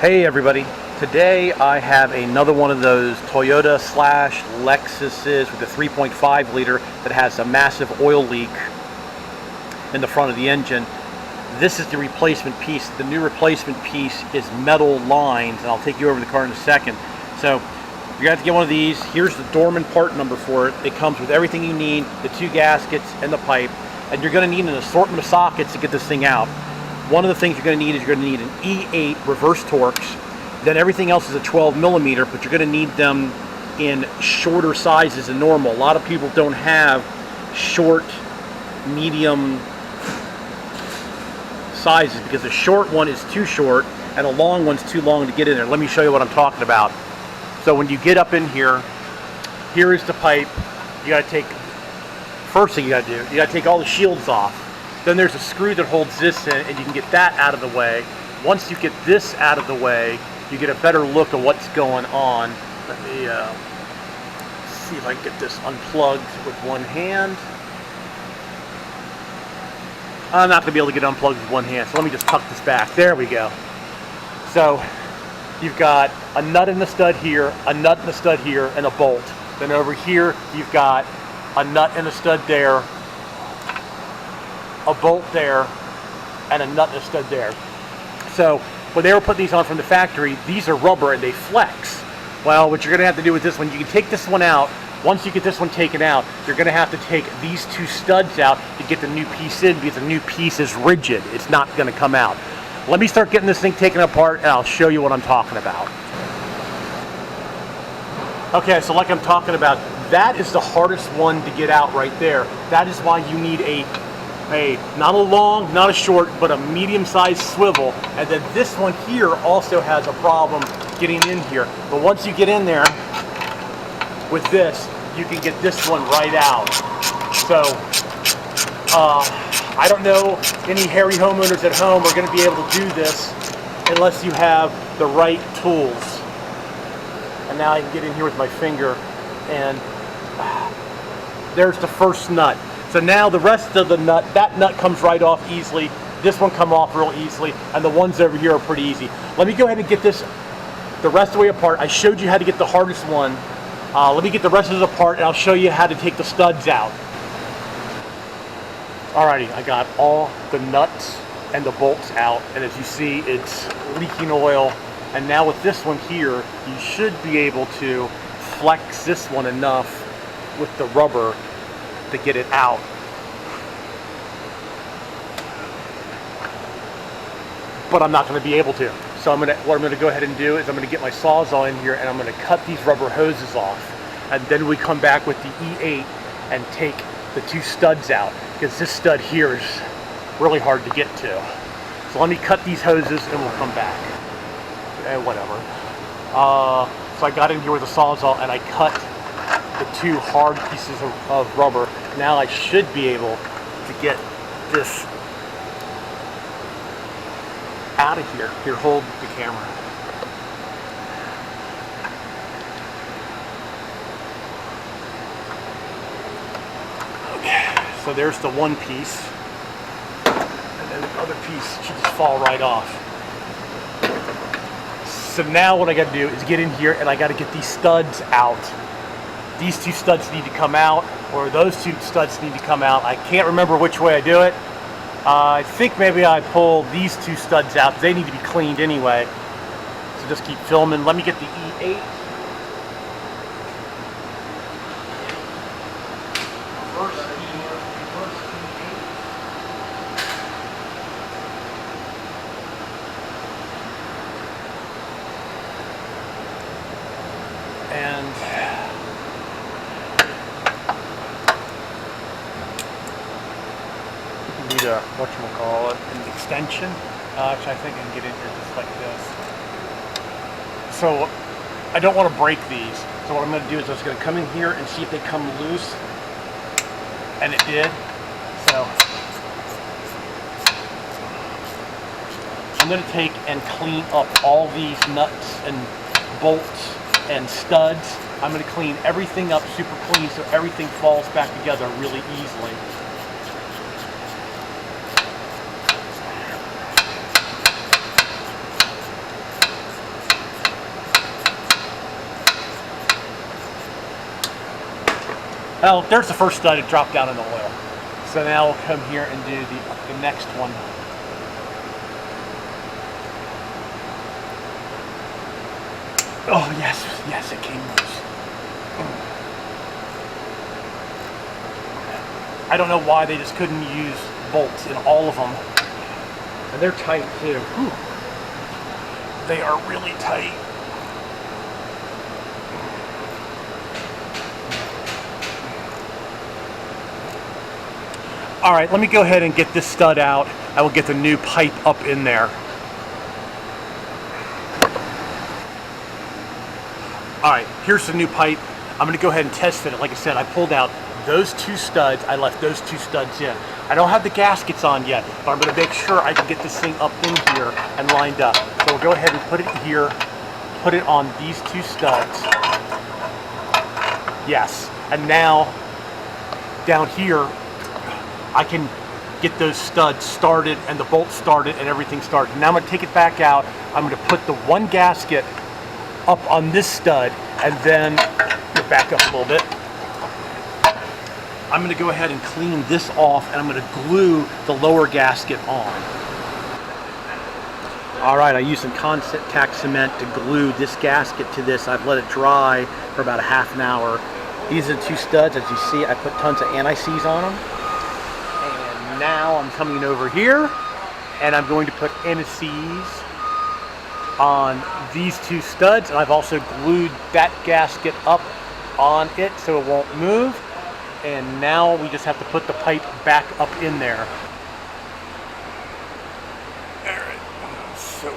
Hey everybody, today I have another one of those Toyota slash Lexuses with a 3.5 liter that has a massive oil leak in the front of the engine. This is the replacement piece. The new replacement piece is metal lines, and I'll take you over the car in a second. So you're going to have to get one of these. Here's the Dorman part number for it. It comes with everything you need, the two gaskets and the pipe, and you're going to need an assortment of sockets to get this thing out. One of the things you're going to need is you're going to need an E8 reverse Torx. Then everything else is a 12 millimeter, but you're going to need them in shorter sizes than normal. A lot of people don't have short, medium sizes because the short one is too short and a long one's too long to get in there. Let me show you what I'm talking about. So when you get up in here, here is the pipe. You got to take, first thing you got to do, you got to take all the shields off. Then there's a screw that holds this in, and you can get that out of the way. Once you get this out of the way, you get a better look at what's going on. Let me see if I can get this unplugged with one hand. I'm not going to be able to get unplugged with one hand, so let me just tuck this back. There we go. So you've got a nut in the stud here, a nut in the stud here, and a bolt. Then over here, you've got a nut and a stud there, a bolt there, and a nut and a stud there. So when they were putting these on from the factory, these are rubber and they flex. Well, what you're going to have to do with this one, you can take this one out. Once you get this one taken out, you're going to have to take these two studs out to get the new piece in, because the new piece is rigid. It's not going to come out. Let me start getting this thing taken apart and I'll show you what I'm talking about. Okay, so like I'm talking about, that is the hardest one to get out right there. That is why you need not a long, not a short, but a medium-sized swivel. And then this one here also has a problem getting in here. But once you get in there with this, you can get this one right out. So I don't know any hairy homeowners at home are going to be able to do this unless you have the right tools. And now I can get in here with my finger, and there's the first nut. So now the rest of the nut, that nut comes right off easily. This one come off real easily, and the ones over here are pretty easy. Let me go ahead and get this the rest of the way apart. I showed you how to get the hardest one. Let me get the rest of it apart, and I'll show you how to take the studs out. Alrighty, I got all the nuts and the bolts out, and as you see, it's leaking oil. And now with this one here, you should be able to flex this one enough with the rubber to get it out. But I'm not going to be able to. So what I'm going to go ahead and do is I'm going to get my Sawzall in here and I'm going to cut these rubber hoses off. And then we come back with the E8 and take the two studs out, because this stud here is really hard to get to. So let me cut these hoses and we'll come back. Whatever. So I got in here with a Sawzall and I cut the two hard pieces of rubber. Now I should be able to get this out of here. Here, hold the camera. Okay, so there's the one piece, and then the other piece should just fall right off. So now what I got to do is get in here and I got to get these studs out. These two studs need to come out, or those two studs need to come out. I can't remember which way I do it. I think maybe I pull these two studs out because they need to be cleaned anyway. So just keep filming. Let me get the E8. And need a, whatchamacallit, an extension, which I think I can get in here just like this. So I don't want to break these. So what I'm going to do is I'm just going to come in here and see if they come loose. And it did. So I'm going to take and clean up all these nuts and bolts and studs. I'm going to clean everything up super clean so everything falls back together really easily. Well, there's the first stud. It dropped down in the oil. So now we'll come here and do the next one. Oh yes, yes, it came loose. I don't know why they just couldn't use bolts in all of them. And they're tight too. Whew. They are really tight. All right, let me go ahead and get this stud out. I will get the new pipe up in there. All right, here's the new pipe. I'm gonna go ahead and test fit it. Like I said, I pulled out those two studs. I left those two studs in. I don't have the gaskets on yet, but I'm gonna make sure I can get this thing up in here and lined up. So we'll go ahead and put it here, put it on these two studs. Yes, and now down here, I can get those studs started and the bolts started and everything started. Now I'm gonna take it back out. I'm gonna put the one gasket up on this stud and then back up a little bit. I'm gonna go ahead and clean this off and I'm gonna glue the lower gasket on. All right, I used some contact cement to glue this gasket to this. I've let it dry for about a half an hour. These are the two studs. As you see, I put tons of anti-seize on them. And now I'm coming over here and I'm going to put anti-seize on these two studs, and I've also glued that gasket up on it so it won't move. And now we just have to put the pipe back up in there. All right, so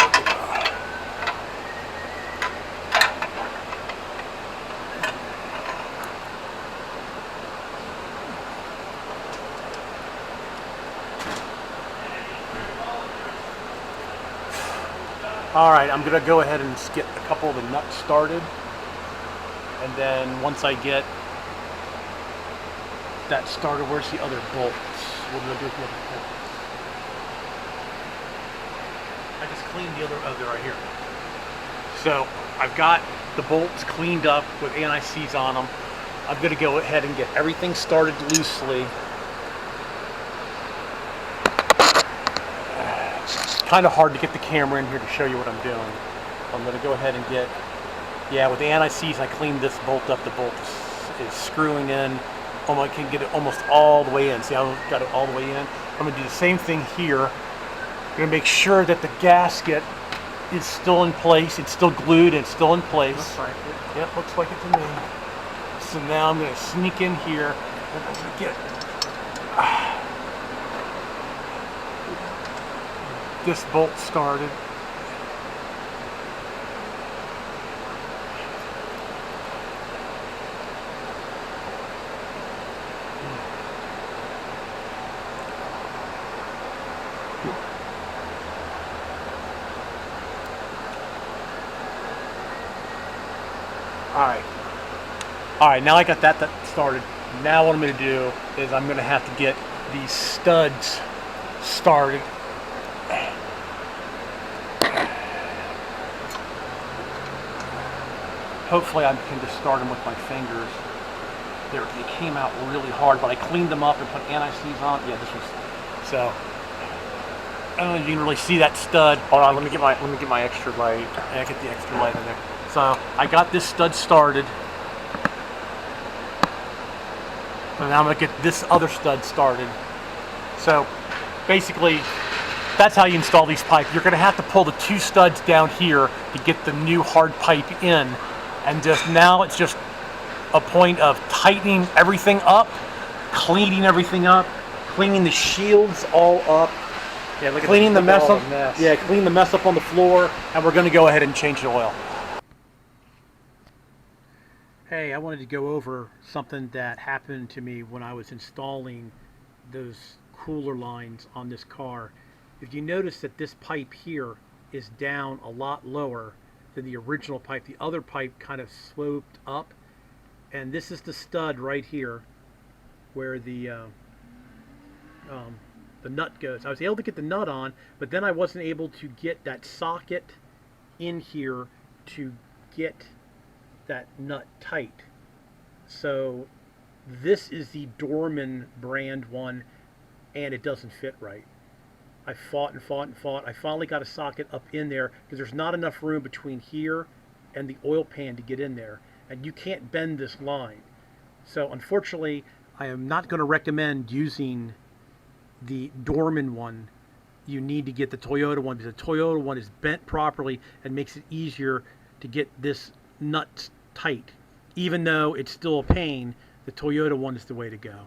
all right, I'm gonna go ahead and get a couple of the nuts started. And then once I get that started, where's the other bolts? What do I do with the other bolts? I just cleaned the other, oh, they're right here. So I've got the bolts cleaned up with anti-seize on them. I'm gonna go ahead and get everything started loosely. Kind of hard to get the camera in here to show you what I'm doing. I'm going to go ahead and get, yeah, with the anti-seize, I cleaned this bolt up. The bolt is screwing in. Oh, I can get it almost all the way in. See how I've got it all the way in? I'm going to do the same thing here. I'm going to make sure that the gasket is still in place. It's still glued and it's still in place. Looks like it. Yep, looks like it to me. So now I'm going to sneak in here and I'm going to get this bolt started. All right, now I got that started. Now what I'm going to do is I'm going to have to get these studs started. Hopefully I can just start them with my fingers. They came out really hard, but I cleaned them up and put anti-seize on. Yeah, this was, so I don't know if you can really see that stud. Hold on, let me get my extra light. Yeah, get the extra light in there. So I got this stud started. And now I'm gonna get this other stud started. So basically, that's how you install these pipes. You're gonna have to pull the two studs down here to get the new hard pipe in. And just now it's just a point of tightening everything up, cleaning everything up, cleaning the shields all up. Yeah, look at cleaning the mess up. Yeah, clean the mess up on the floor, and we're gonna go ahead and change the oil. Hey, I wanted to go over something that happened to me when I was installing those cooler lines on this car. If you notice that this pipe here is down a lot lower than the original pipe, the other pipe kind of sloped up, and this is the stud right here where the nut goes. I was able to get the nut on, but then I wasn't able to get that socket in here to get that nut tight. So This is the Dorman brand one, and it doesn't fit right. I fought and fought and fought. I finally got a socket up in there because there's not enough room between here and the oil pan to get in there, and you can't bend this line. So unfortunately, I am not going to recommend using the Dorman one. You need to get the Toyota one because the Toyota one is bent properly and makes it easier to get this nut tight. Even though it's still a pain, the Toyota one is the way to go.